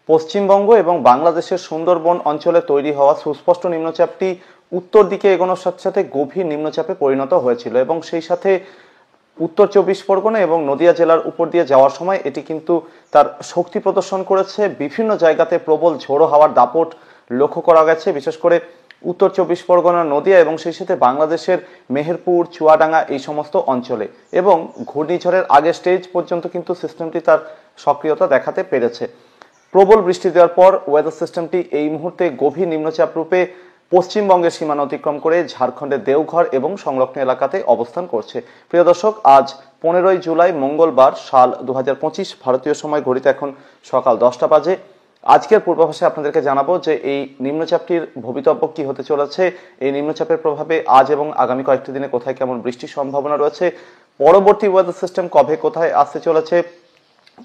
পশ্চিমবঙ্গ এবং বাংলাদেশের সুন্দরবন অঞ্চলে তৈরি হওয়া সুস্পষ্ট নিম্নচাপটি উত্তর দিকে এগোনোর সাথে সাথে গভীর নিম্নচাপে পরিণত হয়েছিল এবং সেই সাথে উত্তর চব্বিশ পরগনা এবং নদিয়া জেলার উপর দিয়ে যাওয়ার সময় এটি কিন্তু তার শক্তি প্রদর্শন করেছে। বিভিন্ন জায়গাতে প্রবল ঝোড়ো হাওয়ার দাপট লক্ষ্য করা গেছে, বিশেষ করে উত্তর চব্বিশ পরগনা, নদিয়া এবং সেই সাথে বাংলাদেশের মেহেরপুর, চুয়াডাঙ্গা এই সমস্ত অঞ্চলে। এবং ঘূর্ণিঝড়ের আগের স্টেজ পর্যন্ত কিন্তু সিস্টেমটি তার সক্রিয়তা দেখাতে পেরেছে। প্রবল বৃষ্টি দেওয়ার পর ওয়েদার সিস্টেমটি এই মুহূর্তে গভীর নিম্নচাপ রূপে পশ্চিমবঙ্গের সীমানা অতিক্রম করে ঝাড়খণ্ডের দেওঘর এবং সংলগ্ন এলাকাতে অবস্থান করছে। প্রিয় দর্শক, আজ 15ই জুলাই মঙ্গলবার, সাল 2025, ভারতীয় সময় ঘড়িতে এখন সকাল 10টা বাজে। আজকের পূর্বাভাসে আপনাদেরকে জানাবো যে এই নিম্নচাপটির ভবিতব্য কি হতে চলেছে, এই নিম্নচাপের প্রভাবে আজ এবং আগামী কয়েকটি দিনে কোথায় কেমন বৃষ্টির সম্ভাবনা রয়েছে, পরবর্তী ওয়েদার সিস্টেম কবে কোথায় আসতে চলেছে,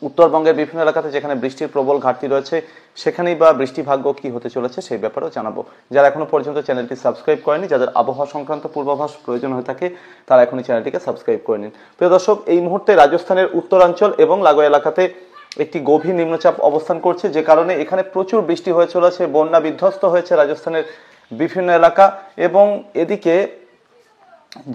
উত্তরবঙ্গের বিভিন্ন এলাকাতে যেখানে বৃষ্টির প্রবল ঘাটতি রয়েছে সেখানেই বা বৃষ্টি ভাগ্য কি হতে চলেছে সেই ব্যাপারেও জানাবো। যারা এখনো পর্যন্ত চ্যানেলটি সাবস্ক্রাইব করেনি, যাদের আবহাওয়া সংক্রান্ত পূর্বাভাস প্রয়োজন হয়ে থাকে, তারা এখনই চ্যানেলটিকে সাবস্ক্রাইব করে নিন। প্রিয় দর্শক, এই মুহূর্তে রাজস্থানের উত্তরাঞ্চল এবং লাগোয়া এলাকাতে একটি গভীর নিম্নচাপ অবস্থান করছে, যে কারণে এখানে প্রচুর বৃষ্টি হয়ে চলেছে, বন্যা বিধ্বস্ত হয়েছে রাজস্থানের বিভিন্ন এলাকা। এবং এদিকে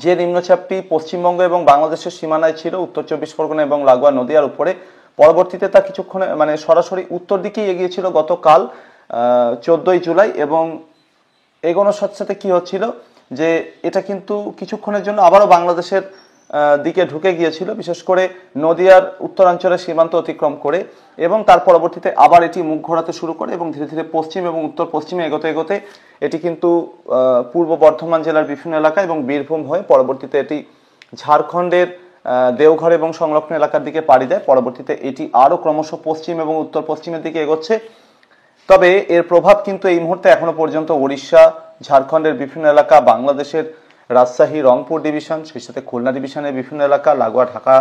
যে নিম্নচাপটি পশ্চিমবঙ্গ এবং বাংলাদেশের সীমানায় ছিল, উত্তর চব্বিশ পরগনা এবং লাগোয়া নদীয়ার উপরে, পরবর্তীতে তা কিছুক্ষণ সরাসরি উত্তর দিকেই এগিয়েছিল গতকাল 14ই জুলাই। এবং এগোনোর সাথে সাথে কি হচ্ছিল যে এটা কিন্তু কিছুক্ষণের জন্য আবারও বাংলাদেশের দিকে ঢুকে গিয়েছিল, বিশেষ করে নদিয়ার উত্তরাঞ্চলের সীমান্ত অতিক্রম করে, এবং তার পরবর্তীতে আবার এটি মুখ ঘোরাতে শুরু করে এবং ধীরে ধীরে পশ্চিম এবং উত্তর পশ্চিমে এগোতে এগোতে এটি কিন্তু পূর্ব বর্ধমান জেলার বিভিন্ন এলাকা এবং বীরভূম হয়ে পরবর্তীতে এটি ঝাড়খণ্ডের দেওঘর এবং সংলগ্ন এলাকার দিকে পাড়ি দেয়। পরবর্তীতে এটি আরও ক্রমশ পশ্চিম এবং উত্তর পশ্চিমের দিকে এগোচ্ছে। তবে এর প্রভাব কিন্তু এই মুহূর্তে এখনো পর্যন্ত উড়িষ্যা, ঝাড়খণ্ডের বিভিন্ন এলাকা, বাংলাদেশের রাজশাহী, রংপুর ডিভিশন, সেই সাথে খুলনা ডিভিশনের বিভিন্ন এলাকা, লাগোয়া ঢাকা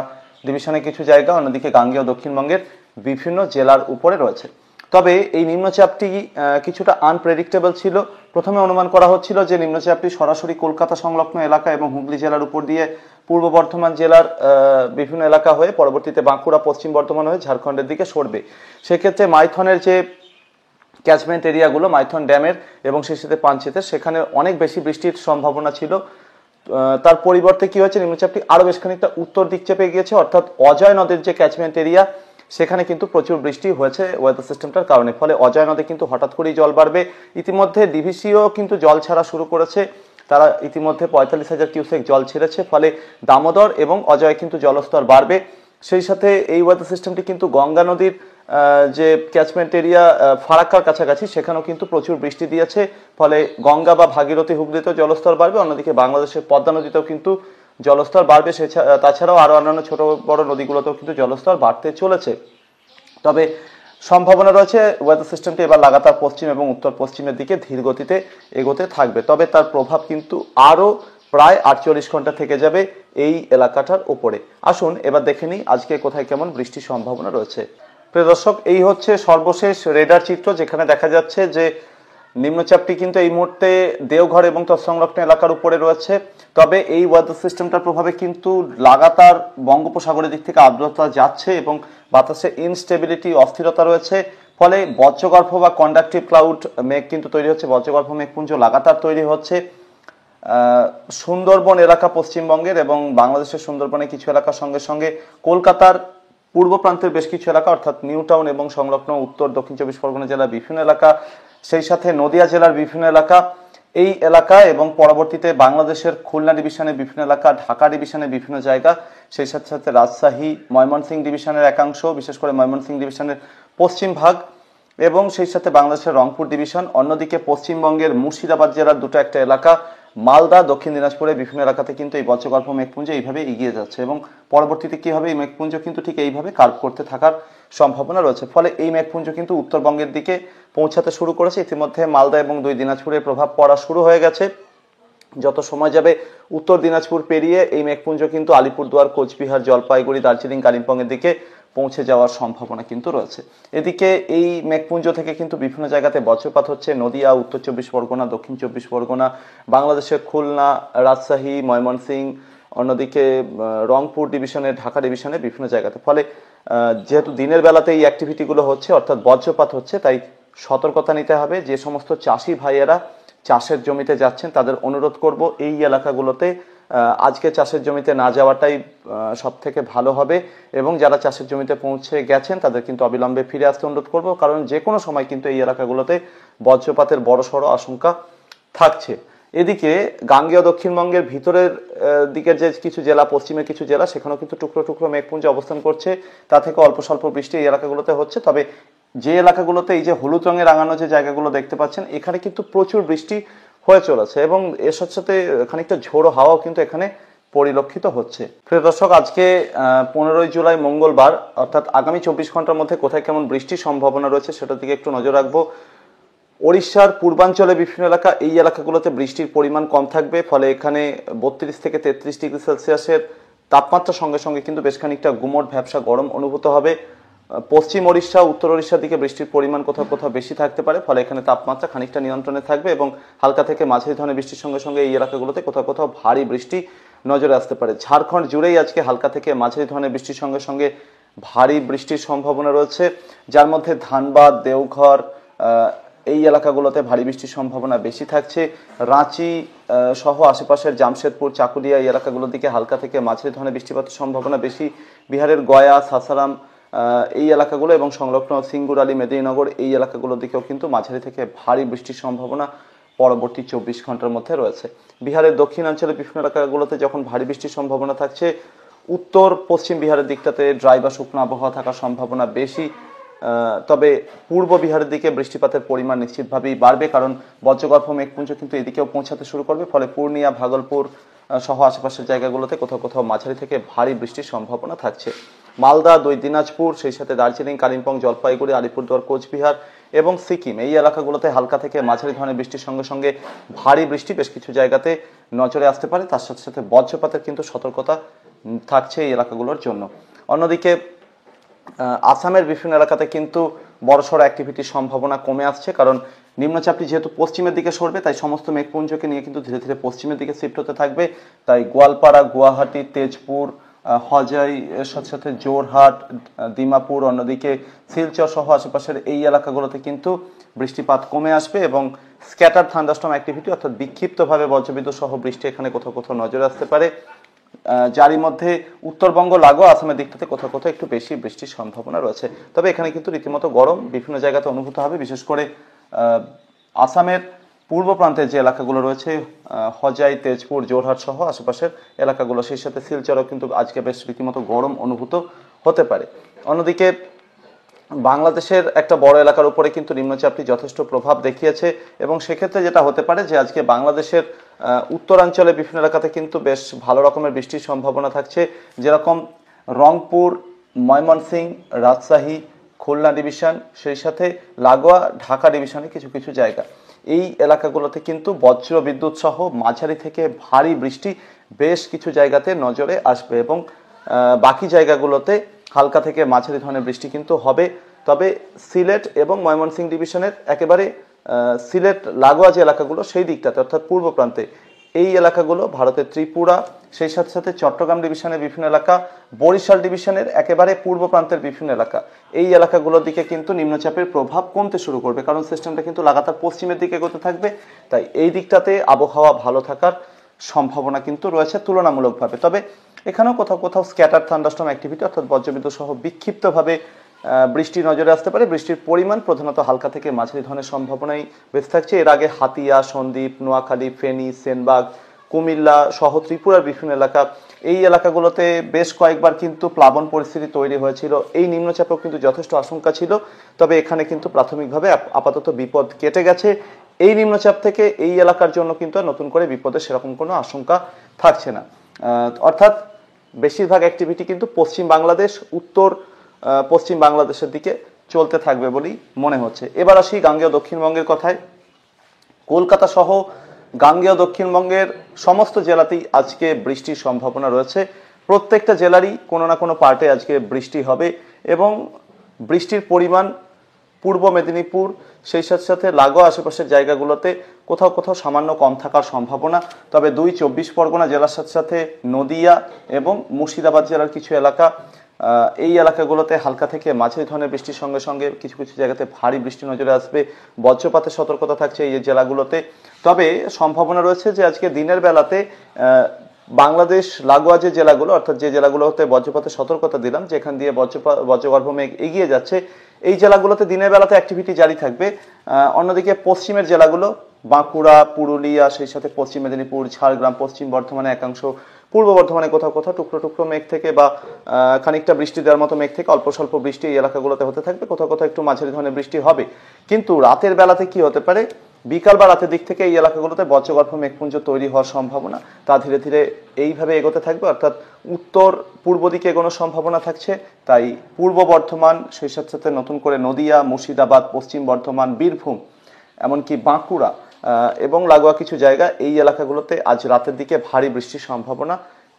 ডিভিশনের কিছু জায়গা, অন্যদিকে গাঙ্গেয় দক্ষিণবঙ্গের বিভিন্ন জেলার উপরে রয়েছে। তবে এই নিম্নচাপটি কিছুটা আনপ্রেডিক্টেবল ছিল। প্রথমে অনুমান করা হচ্ছিল যে নিম্নচাপটি সরাসরি কলকাতা সংলগ্ন এলাকা এবং হুগলি জেলার উপর দিয়ে পূর্ব বর্ধমান জেলার বিভিন্ন এলাকা হয়ে পরবর্তীতে বাঁকুড়া, পশ্চিম বর্ধমান হয়ে ঝাড়খণ্ডের দিকে সরবে। সেক্ষেত্রে মাইথনের যে ক্যাচমেন্ট এরিয়াগুলো, মাইথন ড্যামের এবং সেই সাথে পাঞ্চেতের, সেখানে অনেক বেশি বৃষ্টির সম্ভাবনা ছিল। তার পরিবর্তে কি হয়েছে, নিম্নচাপটি আরো বেশ খানিকটা উত্তর দিক চেপে গিয়েছে, অর্থাৎ অজয় নদের যে ক্যাচমেন্ট এরিয়া সেখানে কিন্তু প্রচুর বৃষ্টি হয়েছে ওয়েদার সিস্টেমটার কারণে। ফলে অজয় নদে কিন্তু হঠাৎ করেই জল বাড়বে। ইতিমধ্যে ডিভিসিও কিন্তু জল ছাড়া শুরু করেছে, তারা ইতিমধ্যে 45,000 কিউসেক জল ছেড়েছে। ফলে দামোদর এবং অজয় কিন্তু জলস্তর বাড়বে। সেই সাথে এই ওয়েদার সিস্টেমটি কিন্তু গঙ্গা নদীর যে ক্যাচমেন্ট এরিয়া ফারাক্কার কাছাকাছি সেখানেও কিন্তু প্রচুর বৃষ্টি দিয়েছে। ফলে গঙ্গা বা ভাগীরথী, হুগলিতেও জলস্তর বাড়বে। অন্যদিকে বাংলাদেশের পদ্মা নদীতেও কিন্তু জলস্তর বাড়বে। তাছাড়াও আরো অন্যান্য ছোট বড় নদীগুলোতেও কিন্তু জলস্তর বাড়তে চলেছে। তবে সম্ভাবনা রয়েছে ওয়েদার সিস্টেমটি এবার লাগাতার পশ্চিম এবং উত্তর পশ্চিমের দিকে ধীর গতিতে এগোতে থাকবে। তবে তার প্রভাব কিন্তু আরো প্রায় 48 ঘন্টা থেকে যাবে এই এলাকাটার উপরে। আসুন এবার দেখে নিই আজকে কোথায় কেমন বৃষ্টির সম্ভাবনা রয়েছে। প্রিয় দর্শক, এই হচ্ছে সর্বশেষ রেডার চিত্র, যেখানে দেখা যাচ্ছে যে নিম্নচাপটি কিন্তু এই মুহূর্তে দেওঘর এবং তৎসংলগ্ন এলাকার উপরে রয়েছে। তবে এই ওয়েদার সিস্টেমটার প্রভাবে কিন্তু লাগাতার বঙ্গোপসাগরের দিক থেকে আর্দ্রতা যাচ্ছে এবং বাতাসে ইনস্টেবিলিটি, অস্থিরতা রয়েছে। ফলে বজ্রগর্ভ বা কন্ডাক্টিভ ক্লাউড মেঘ কিন্তু তৈরি হচ্ছে, বজ্রগর্ভ মেঘপুঞ্জ লাগাতার তৈরি হচ্ছে। সুন্দরবন এলাকা পশ্চিমবঙ্গের এবং বাংলাদেশের সুন্দরবনের কিছু এলাকার সঙ্গে সঙ্গে কলকাতার পূর্ব প্রান্তের বেশ কিছু এলাকা, অর্থাৎ নিউ টাউন এবং সংলগ্ন উত্তর দক্ষিণ চব্বিশ পরগনা জেলার বিভিন্ন এলাকা, সেই সাথে নদিয়া জেলার বিভিন্ন এলাকা, এই এলাকা এবং পরবর্তীতে বাংলাদেশের খুলনা ডিভিশনের বিভিন্ন এলাকা, ঢাকা ডিভিশনের বিভিন্ন জায়গা, সেই সাথে সাথে রাজশাহী, ময়মনসিংহ ডিভিশনের একাংশ, বিশেষ করে ময়মনসিংহ ডিভিশনের পশ্চিম ভাগ, এবং সেই সাথে বাংলাদেশের রংপুর ডিভিশন। অন্যদিকে পশ্চিমবঙ্গের মুর্শিদাবাদ জেলার দুটো একটা এলাকা, মালদা, দক্ষিণ দিনাজপুরের বিভিন্ন এলাকাতে কিন্তু এই বজ্রগর্ভ মেঘপুঞ্জ এইভাবে এগিয়ে যাচ্ছে এবং পরবর্তীতে কি হবে, এই মেঘপুঞ্জ কিন্তু ঠিক এইভাবে কার্ভ করতে থাকার সম্ভাবনা রয়েছে। ফলে এই মেঘপুঞ্জ কিন্তু উত্তরবঙ্গের দিকে পৌঁছাতে শুরু করেছে। ইতিমধ্যে মালদা এবং দুই দিনাজপুরের প্রভাব পড়া শুরু হয়ে গেছে। যত সময় যাবে উত্তর দিনাজপুর পেরিয়ে এই মেঘপুঞ্জ কিন্তু আলিপুরদুয়ার, কোচবিহার, জলপাইগুড়ি, দার্জিলিং, কালিম্পংয়ের দিকে পৌঁছে যাওয়ার সম্ভাবনা কিন্তু রয়েছে। এদিকে এই মেঘপুঞ্জ থেকে কিন্তু বিভিন্ন জায়গাতে বজ্রপাত হচ্ছে। নদিয়া, উত্তর চব্বিশ পরগনা, দক্ষিণ চব্বিশ পরগনা, বাংলাদেশের খুলনা, রাজশাহী, ময়মনসিংহ, অন্যদিকে রংপুর ডিভিশনে, ঢাকা ডিভিশনে বিভিন্ন জায়গাতে। ফলে যেহেতু দিনের বেলাতে এই অ্যাক্টিভিটিগুলো হচ্ছে অর্থাৎ বজ্রপাত হচ্ছে, তাই সতর্কতা নিতে হবে। যে সমস্ত চাষি ভাইয়েরা চাষের জমিতে যাচ্ছেন তাদের অনুরোধ করব এই এলাকাগুলোতে আজকে চাষের জমিতে না যাওয়াটাই সব থেকে ভালো হবে, এবং যারা চাষের জমিতে পৌঁছে গেছেন তাদের কিন্তু অবিলম্বে ফিরে আসতে অনুরোধ করব, কারণ যে কোনো সময় কিন্তু এই এলাকাগুলোতে বজ্রপাতের বড়সড় আশঙ্কা থাকছে। এদিকে গাঙ্গেয় দক্ষিণবঙ্গের ভিতরের দিকের যে কিছু জেলা, পশ্চিমের কিছু জেলা, সেখানেও কিন্তু টুকরো টুকরো মেঘপুঞ্জ অবস্থান করছে, তা থেকে অল্প স্বল্প বৃষ্টি এই এলাকাগুলোতে হচ্ছে। তবে যে এলাকাগুলোতে এই যে হলুদ রঙে রাঙানো যে জায়গাগুলো দেখতে পাচ্ছেন, এখানে কিন্তু প্রচুর বৃষ্টি হয়ে চলেছে এবং এর সাথে সাথে খানিকটা ঝোড়ো হাওয়াও কিন্তু এখানে পরিলক্ষিত হচ্ছে। প্রিয় দর্শক, আজকে 15 জুলাই মঙ্গলবার, অর্থাৎ আগামী 24 ঘন্টার মধ্যে কোথায় কেমন বৃষ্টির সম্ভাবনা রয়েছে সেটার দিকে একটু নজর রাখবো। ওড়িশার পূর্বাঞ্চলে বিভিন্ন এলাকা, এই এলাকাগুলোতে বৃষ্টির পরিমাণ কম থাকবে, ফলে এখানে 32 থেকে 33 ডিগ্রি সেলসিয়াসের তাপমাত্রার সঙ্গে সঙ্গে কিন্তু বেশ খানিকটা গুমোট ভ্যাপসা গরম অনুভূত হবে। পশ্চিম ওড়িশা, উত্তর ওড়িশার দিকে বৃষ্টির পরিমাণ কোথাও কোথাও বেশি থাকতে পারে, ফলে এখানে তাপমাত্রা খানিকটা নিয়ন্ত্রণে থাকবে এবং হালকা থেকে মাঝারি ধরনের বৃষ্টির সঙ্গে সঙ্গে এই এলাকাগুলোতে কোথাও কোথাও ভারী বৃষ্টি নজরে আসতে পারে। ঝাড়খণ্ড জুড়েই আজকে হালকা থেকে মাঝারি ধরনের বৃষ্টির সঙ্গে সঙ্গে ভারী বৃষ্টির সম্ভাবনা রয়েছে, যার মধ্যে ধানবাদ, দেওঘর এই এলাকাগুলোতে ভারী বৃষ্টির সম্ভাবনা বেশি থাকছে। রাঁচি সহ আশেপাশের জামশেদপুর, চাকুলিয়া এই এলাকাগুলোর দিকে হালকা থেকে মাঝারি ধরনের বৃষ্টিপাতের সম্ভাবনা বেশি। বিহারের গয়া, সাসারাম এই এলাকাগুলো এবং সংলগ্ন সিঙ্গুর আলী, মেদিনীনগর এই এলাকাগুলোর দিকেও কিন্তু মাঝারি থেকে ভারী বৃষ্টির সম্ভাবনা পরবর্তী 24 ঘন্টার মধ্যে রয়েছে। বিহারের দক্ষিণাঞ্চলের বিভিন্ন এলাকাগুলোতে যখন ভারী বৃষ্টির সম্ভাবনা থাকছে, উত্তর পশ্চিম বিহারের দিকটাতে ড্রাই বা শুকনো আবহাওয়া থাকার সম্ভাবনা বেশি। তবে পূর্ব বিহারের দিকে বৃষ্টিপাতের পরিমাণ নিশ্চিতভাবেই বাড়বে, কারণ বজ্রগর্ভ মেঘপুঞ্জ কিন্তু এদিকেও পৌঁছাতে শুরু করবে, ফলে পূর্ণিয়া, ভাগলপুর সহ আশেপাশের জায়গাগুলোতে কোথাও কোথাও মাঝারি থেকে ভারী বৃষ্টির সম্ভাবনা থাকছে। মালদা, দিনাজপুর, সেই সাথে দার্জিলিং, কালিম্পং, জলপাইগুড়ি, আলিপুরদুয়ার, কোচবিহার এবং সিকিম এই এলাকাগুলোতে হালকা থেকে মাঝারি ধরনের বৃষ্টির সঙ্গে সঙ্গে ভারী বৃষ্টি বেশ কিছু জায়গাতে নজরে আসতে পারে, তার সাথে সাথে বজ্রপাতের কিন্তু সতর্কতা থাকছে এই এলাকাগুলোর জন্য। অন্যদিকে আসামের বিভিন্ন এলাকাতে কিন্তু বড়সড় অ্যাক্টিভিটির সম্ভাবনা কমে আসছে, কারণ নিম্নচাপটি যেহেতু পশ্চিমের দিকে সরবে, তাই সমস্ত মেঘপুঞ্জকে নিয়ে কিন্তু ধীরে ধীরে পশ্চিমের দিকে শিফট হতে থাকবে। তাই গোয়ালপাড়া, গুয়াহাটি, তেজপুর, হজাই এর সাথে সাথে জোরহাট, দিমাপুর, অন্যদিকে শিলচর সহ আশেপাশের এই এলাকাগুলোতে কিন্তু বৃষ্টিপাত কমে আসবে এবং স্ক্যাটার থান্ডারস্টর্ম অ্যাক্টিভিটি অর্থাৎ বিক্ষিপ্তভাবে বজ্রবিদ্যুৎ সহ বৃষ্টি এখানে কোথাও কোথাও নজরে আসতে পারে। যারই মধ্যে উত্তরবঙ্গ লাগোয়া আসামের দিকটাতে কোথাও কোথাও একটু বেশি বৃষ্টির সম্ভাবনা রয়েছে। তবে এখানে কিন্তু রীতিমতো গরম বিভিন্ন জায়গাতে অনুভূত হবে, বিশেষ করে আসামের পূর্ব প্রান্তের যে এলাকাগুলো রয়েছে, হজাই, তেজপুর, জোরহাট সহ আশেপাশের এলাকাগুলো, সেই সাথে শিলচরও কিন্তু আজকে বেশ রীতিমতো গরম অনুভূত হতে পারে। অন্যদিকে বাংলাদেশের একটা বড় এলাকার উপরে কিন্তু নিম্নচাপটি যথেষ্ট প্রভাব দেখিয়েছে এবং সেক্ষেত্রে যেটা হতে পারে যে আজকে বাংলাদেশের উত্তরাঞ্চলে বিভিন্ন এলাকাতে কিন্তু বেশ ভালো রকমের বৃষ্টির সম্ভাবনা থাকছে, যেরকম রংপুর, ময়মনসিংহ, রাজশাহী, খুলনা ডিভিশন, সেই সাথে লাগোয়া ঢাকা ডিভিশনে কিছু কিছু জায়গা, এই এলাকাগুলোতে কিন্তু বজ্র বিদ্যুৎ সহ মাঝারি থেকে ভারী বৃষ্টি বেশ কিছু জায়গাতে নজরে আসবে এবং বাকি জায়গাগুলোতে হালকা থেকে মাঝারি ধরনের বৃষ্টি কিন্তু হবে। তবে সিলেট এবং ময়মনসিংহ ডিভিশনের একেবারে সিলেট লাগোয়া যে এলাকাগুলো সেই দিকটাতে অর্থাৎ পূর্ব প্রান্তে এই এলাকাগুলো, ভারতের ত্রিপুরা, সেই সাথে সাথে চট্টগ্রাম ডিভিশনের বিভিন্ন এলাকা, বরিশাল ডিভিশনের একেবারে পূর্ব প্রান্তের বিভিন্ন এলাকা, এই এলাকাগুলোর দিকে কিন্তু নিম্নচাপের প্রভাব কমতে শুরু করবে, কারণ সিস্টেমটা কিন্তু লাগাতার পশ্চিমের দিকে এগোতে থাকবে। তাই এই দিকটাতে আবহাওয়া ভালো থাকার সম্ভাবনা কিন্তু রয়েছে তুলনামূলকভাবে। তবে এখানেও কোথাও কোথাও স্ক্যাটার থান্ডারস্টর্ম অ্যাক্টিভিটি অর্থাৎ বজ্রবিদ্যুৎ সহ বিক্ষিপ্তভাবে বৃষ্টি নজরে আসতে পারে। বৃষ্টির পরিমাণ প্রধানত হালকা থেকে মাঝারি ধরনের সম্ভাবনাই বেশি থাকছে। এর আগে হাতিয়া, সন্দ্বীপ, নোয়াখালী, ফেনী, সেনবাগ, কুমিল্লা সহ ত্রিপুরার বিভিন্ন এলাকা, এই এলাকাগুলোতে বেশ কয়েকবার কিন্তু প্লাবন পরিস্থিতি তৈরি হয়েছিল। এই নিম্নচাপেও কিন্তু যথেষ্ট আশঙ্কা ছিল, তবে এখানে কিন্তু প্রাথমিকভাবে আপাতত বিপদ কেটে গেছে। এই নিম্নচাপ থেকে এই এলাকার জন্য কিন্তু নতুন করে বিপদের সেরকম কোনো আশঙ্কা থাকছে না, অর্থাৎ বেশিরভাগ অ্যাক্টিভিটি কিন্তু পশ্চিম বাংলাদেশ, উত্তর পশ্চিম বাংলাদেশের দিকে চলতে থাকবে বলেই মনে হচ্ছে। এবার আসি গাঙ্গেয় দক্ষিণবঙ্গের কথায়। কলকাতা সহ গাঙ্গেয় দক্ষিণবঙ্গের সমস্ত জেলাতেই আজকে বৃষ্টির সম্ভাবনা রয়েছে। প্রত্যেকটা জেলারই কোনো না কোনো পার্টে আজকে বৃষ্টি হবে এবং বৃষ্টির পরিমাণ পূর্ব মেদিনীপুর, সেই সাথে সাথে লাগোয়া আশেপাশের জায়গাগুলোতে কোথাও কোথাও সামান্য কম থাকার সম্ভাবনা। তবে 2 চব্বিশ পরগনা জেলার সাথে সাথে নদিয়া এবং মুর্শিদাবাদ জেলার কিছু এলাকা, এই এলাকাগুলোতে হালকা থেকে মাঝারি ধরনের বৃষ্টির সঙ্গে সঙ্গে কিছু কিছু জায়গাতে ভারী বৃষ্টি নজরে আসবে, বজ্রপাতের সতর্কতা থাকছে এই জেলাগুলোতে। তবে সম্ভাবনা রয়েছে যে আজকে দিনের বেলাতে বাংলাদেশ লাগোয়া যে জেলাগুলো, অর্থাৎ যে জেলাগুলোতে বজ্রপাতের সতর্কতা দিলাম, যেখান দিয়ে বজ্রগর্ভ মেঘ এগিয়ে যাচ্ছে, এই জেলাগুলোতে দিনের বেলাতে অ্যাক্টিভিটি জারি থাকবে। অন্যদিকে পশ্চিমের জেলাগুলো বাঁকুড়া, পুরুলিয়া, সেই সাথে পশ্চিম মেদিনীপুর, ঝাড়গ্রাম, পশ্চিম বর্ধমানে একাংশ, পূর্ব বর্ধমানে কোথাও কোথাও টুকরো টুকরো মেঘ থেকে বা খানিকটা বৃষ্টি দেওয়ার মতো মেঘ থেকে অল্প স্বল্প বৃষ্টি এই এলাকাগুলোতে হতে থাকবে, কোথাও কোথাও একটু মাঝারি ধরনের বৃষ্টি হবে। কিন্তু রাতের বেলাতে কি হতে পারে, বিকাল বা রাতের দিক থেকে এই এলাকাগুলোতে বজ্রগর্ভ মেঘপুঞ্জ তৈরি হওয়ার সম্ভাবনা তা ধীরে ধীরে এইভাবে এগোতে থাকবে, অর্থাৎ উত্তর পূর্ব দিকে এগোনোর সম্ভাবনা থাকছে। তাই পূর্ব বর্ধমান, সেই সাথে সাথে নতুন করে নদিয়া, মুর্শিদাবাদ, পশ্চিম বর্ধমান, বীরভূম, এমনকি বাঁকুড়া এবং লাগোয়া কিছু জায়গা, এই এলাকাগুলোতে আজ রাতের দিকে ভারী বৃষ্টির সম্ভাবনা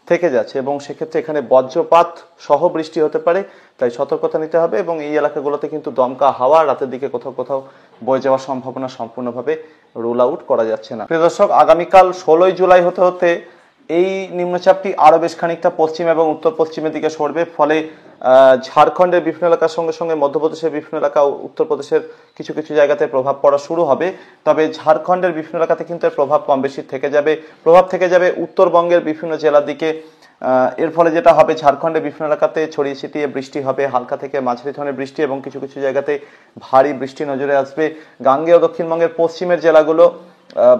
থেকে যাচ্ছে এবং সেক্ষেত্রে এখানে বজ্রপাত সহ বৃষ্টি হতে পারে, তাই সতর্কতা নিতে হবে। এবং এই এলাকাগুলোতে কিন্তু দমকা হাওয়া রাতের দিকে কোথাও কোথাও বয়ে যাওয়ার সম্ভাবনা সম্পূর্ণভাবে রুল আউট করা যাচ্ছে না। প্রিয় দর্শক, আগামীকাল 16 জুলাই হতে হতে এই নিম্নচাপটি আরো বেশ খানিকটা পশ্চিম এবং উত্তর পশ্চিমের দিকে সরবে, ফলে ঝাড়খণ্ডের বিভিন্ন এলাকার সঙ্গে সঙ্গে মধ্যপ্রদেশের বিভিন্ন এলাকা, উত্তরপ্রদেশের কিছু কিছু জায়গাতে প্রভাব পড়া শুরু হবে। তবে ঝাড়খণ্ডের বিভিন্ন এলাকাতে কিন্তু এর প্রভাব কম বেশি থেকে যাবে, প্রভাব থেকে যাবে উত্তরবঙ্গের বিভিন্ন জেলার দিকে। এর ফলে যেটা হবে, ঝাড়খণ্ডের বিভিন্ন এলাকাতে ছড়িয়ে ছিটিয়ে বৃষ্টি হবে, হালকা থেকে মাঝারি ধরনের বৃষ্টি এবং কিছু কিছু জায়গাতে ভারী বৃষ্টি নজরে আসবে। গাঙ্গেয় দক্ষিণবঙ্গের পশ্চিমের জেলাগুলো,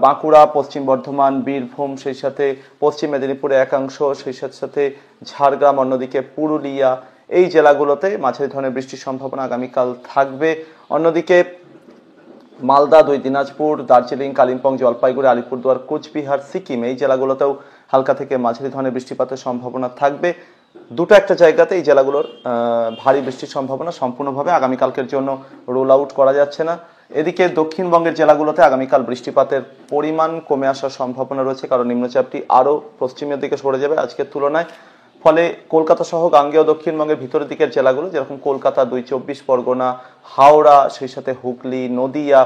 বাঁকুড়া, পশ্চিম বর্ধমান, বীরভূম, সেই সাথে পশ্চিম মেদিনীপুরে একাংশ, সেই সাথে সাথে ঝাড়গ্রাম, অন্যদিকে পুরুলিয়া, এই জেলাগুলোতে মাঝারি ধরনের বৃষ্টির সম্ভাবনা আগামীকাল থাকবে। অন্যদিকে মালদা, দুই দিনাজপুর, দার্জিলিং, কালিম্পং, জলপাইগুড়ি, আলিপুরদুয়ার, কোচবিহার, সিকিম, এই জেলাগুলোতেও হালকা থেকে মাঝারি ধরনের বৃষ্টিপাতের সম্ভাবনা থাকবে। দুটো একটা জায়গাতে এই জেলাগুলোর ভারী বৃষ্টির সম্ভাবনা সম্পূর্ণভাবে আগামীকালকের জন্য রোল আউট করা যাচ্ছে না। এদিকে দক্ষিণবঙ্গের জেলাগুলোতে আগামীকাল বৃষ্টিপাতের পরিমাণ কমে আসার সম্ভাবনা রয়েছে, কারণ নিম্নচাপটি আরও পশ্চিমের দিকে সরে যাবে আজকের তুলনায়। ফলে কলকাতা সহ গাঙ্গেয় দক্ষিণবঙ্গের ভিতরের দিকের জেলাগুলো, যেরকম কলকাতা, 24 পরগনা, হাওড়া, সেই সাথে হুগলি, নদিয়া,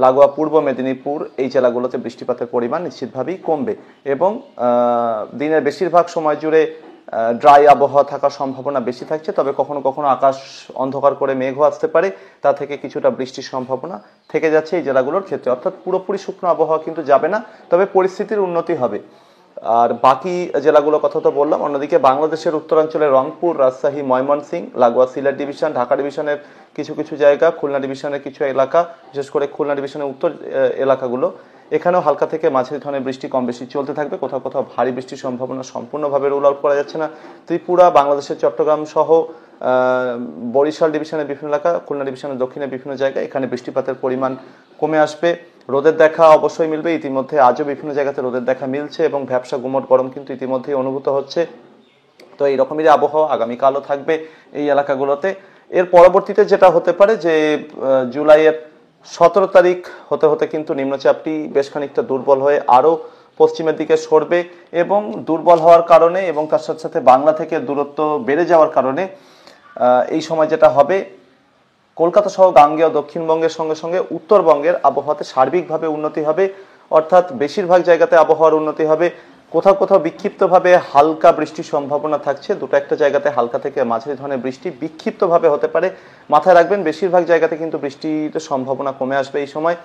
লাগোয়া পূর্ব মেদিনীপুর, এই জেলাগুলোতে বৃষ্টিপাতের পরিমাণ নিশ্চিতভাবেই কমবে এবং দিনের বেশিরভাগ সময় জুড়ে ড্রাই আবহাওয়া থাকার সম্ভাবনা বেশি থাকছে। তবে কখনো কখনো আকাশ অন্ধকার করে মেঘও আসতে পারে, তা থেকে কিছুটা বৃষ্টির সম্ভাবনা থেকে যাচ্ছে এই জেলাগুলোর ক্ষেত্রে। অর্থাৎ পুরোপুরি শুকনো আবহাওয়া কিন্তু যাবে না, তবে পরিস্থিতির উন্নতি হবে। আর বাকি জেলাগুলোর কথা তো বললাম। অন্যদিকে বাংলাদেশের উত্তরাঞ্চলে রংপুর, রাজশাহী, ময়মনসিংহ, লাগোয়া সিলেট ডিভিশন, ঢাকা ডিভিশনের কিছু কিছু জায়গা, খুলনা ডিভিশনের কিছু এলাকা, বিশেষ করে খুলনা ডিভিশনের উত্তর এলাকাগুলো, এখানেও হালকা থেকে মাঝারি ধরনের বৃষ্টি কম বেশি চলতে থাকবে। কোথাও কোথাও ভারী বৃষ্টির সম্ভাবনা সম্পূর্ণভাবে রুল আউট করা যাচ্ছে না। ত্রিপুরা, বাংলাদেশের চট্টগ্রাম সহ বরিশাল ডিভিশনের বিভিন্ন এলাকা, খুলনা ডিভিশনের দক্ষিণে বিভিন্ন জায়গায় এখানে বৃষ্টিপাতের পরিমাণ কমে আসবে। রোদের দেখা অবশ্যই মিলবে, ইতিমধ্যে আজও বিভিন্ন জায়গাতে রোদের দেখা মিলছে এবং ভ্যাপসা গুমট গরম কিন্তু ইতিমধ্যেই অনুভূত হচ্ছে। তো এইরকমই আবহাওয়া আগামীকালও থাকবে এই এলাকাগুলোতে। এর পরবর্তীতে যেটা হতে পারে যে জুলাইয়ের 17 তারিখ হতে হতে কিন্তু নিম্নচাপটি বেশ খানিকটা দুর্বল হয়ে আরও পশ্চিমের দিকে সরবে এবং দুর্বল হওয়ার কারণে এবং তার সাথে সাথে বাংলা থেকে দূরত্ব বেড়ে যাওয়ার কারণে এই সময় যেটা হবে, কলকাতা সহ গাঙ্গেয় দক্ষিণবঙ্গের সঙ্গে সঙ্গে উত্তরবঙ্গের আবহাওয়াতে সার্বিকভাবে উন্নতি হবে, অর্থাৎ বেশিরভাগ জায়গাতে আবহাওয়ার উন্নতি হবে। কোথাও কোথাও বিক্ষিপ্তভাবে হালকা বৃষ্টির সম্ভাবনা থাকছে, দুটো একটা জায়গাতে হালকা থেকে মাঝারি ধরনের বৃষ্টি বিক্ষিপ্তভাবে হতে পারে। মাথায় রাখবেন, বেশিরভাগ জায়গাতে কিন্তু বৃষ্টির সম্ভাবনা কমে আসবে এই সময়।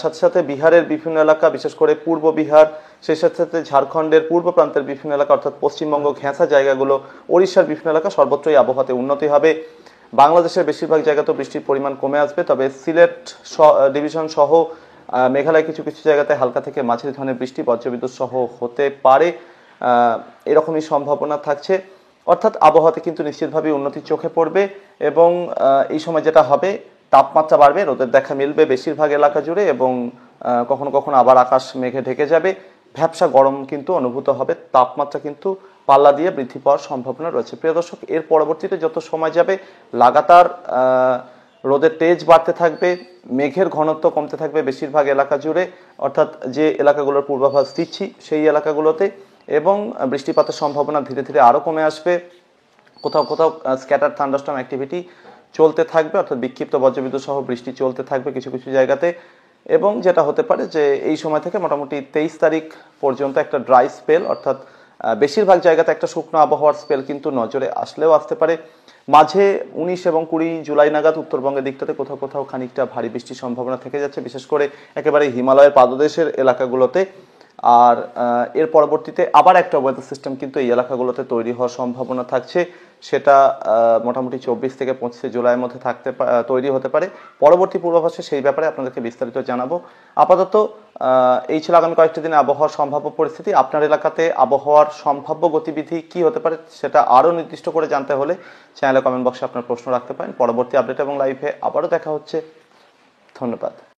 সাথে সাথে বিহারের বিভিন্ন এলাকা, বিশেষ করে পূর্ব বিহার, সেই সাথে সাথে ঝাড়খণ্ডের পূর্ব প্রান্তের বিভিন্ন এলাকা, অর্থাৎ পশ্চিমবঙ্গ ঘেঁষা জায়গাগুলো, ওড়িশার বিভিন্ন এলাকা, সর্বত্রই আবহাওয়াতে উন্নতি হবে। বাংলাদেশের বেশিরভাগ জায়গাতেও বৃষ্টির পরিমাণ কমে আসবে, তবে সিলেট ডিভিশন সহ মেঘালয় কিছু কিছু জায়গাতে হালকা থেকে মাঝারি ধরনের বৃষ্টি বজ্রবিদ্যুৎ সহ হতে পারে, এরকমই সম্ভাবনা থাকছে। অর্থাৎ আবহাওয়াতে কিন্তু নিশ্চিতভাবে উন্নতি চোখে পড়বে এবং এই সময় যেটা হবে, তাপমাত্রা বাড়বে, রোদের দেখা মিলবে বেশিরভাগ এলাকা জুড়ে এবং কখনো কখনো আবার আকাশ মেঘে ঢেকে যাবে, ভ্যাপসা গরম কিন্তু অনুভূত হবে, তাপমাত্রা কিন্তু পাল্লা দিয়ে বৃদ্ধি পাওয়ার সম্ভাবনা রয়েছে। প্রিয় দর্শক, এর পরবর্তীতে যত সময় যাবে লাগাতার রোদের তেজ বাড়তে থাকবে, মেঘের ঘনত্ব কমতে থাকবে বেশিরভাগ এলাকা জুড়ে, অর্থাৎ যে এলাকাগুলোর পূর্বাভাস দিচ্ছি সেই এলাকাগুলোতে, এবং বৃষ্টিপাতের সম্ভাবনা ধীরে ধীরে আরও কমে আসবে। কোথাও কোথাও স্ক্যাটার থান্ডারস্টর্ম অ্যাক্টিভিটি চলতে থাকবে, অর্থাৎ বিক্ষিপ্ত বজ্রবিদ্যুৎ সহ বৃষ্টি চলতে থাকবে কিছু কিছু জায়গাতে। এবং যেটা হতে পারে যে এই সময় থেকে মোটামুটি 23 তারিখ পর্যন্ত একটা ড্রাই স্পেল, অর্থাৎ বেশিরভাগ জায়গাতে একটা শুকনো আবহাওয়ার স্পেল কিন্তু নজরে আসলেও আসতে পারে। মাঝে 19 এবং 20 জুলাই নাগাদ উত্তরবঙ্গের দিকটাতে কোথাও কোথাও খানিকটা ভারী বৃষ্টির সম্ভাবনা থেকে যাচ্ছে, বিশেষ করে একেবারে হিমালয়ের পাদদেশের এলাকাগুলোতে। আর এর পরবর্তীতে আবার একটা ওয়েদার সিস্টেম কিন্তু এই এলাকাগুলোতে তৈরি হওয়ার সম্ভাবনা থাকছে, সেটা মোটামুটি 24 থেকে 25 জুলাইয়ের মধ্যে তৈরি হতে পারে। পরবর্তী পূর্বাভাসে সেই ব্যাপারে আপনাদেরকে বিস্তারিত জানাবো। আপাতত এই ছিল আগামী কয়েকটি দিনে আবহাওয়ার সম্ভাব্য পরিস্থিতি। আপনার এলাকাতে আবহাওয়ার সম্ভাব্য গতিবিধি কি হতে পারে সেটা আরও নির্দিষ্ট করে জানতে হলে চ্যানেলে কমেন্ট বক্সে আপনার প্রশ্ন রাখতে পারেন। পরবর্তী আপডেট এবং লাইভে আবারও দেখা হচ্ছে। ধন্যবাদ।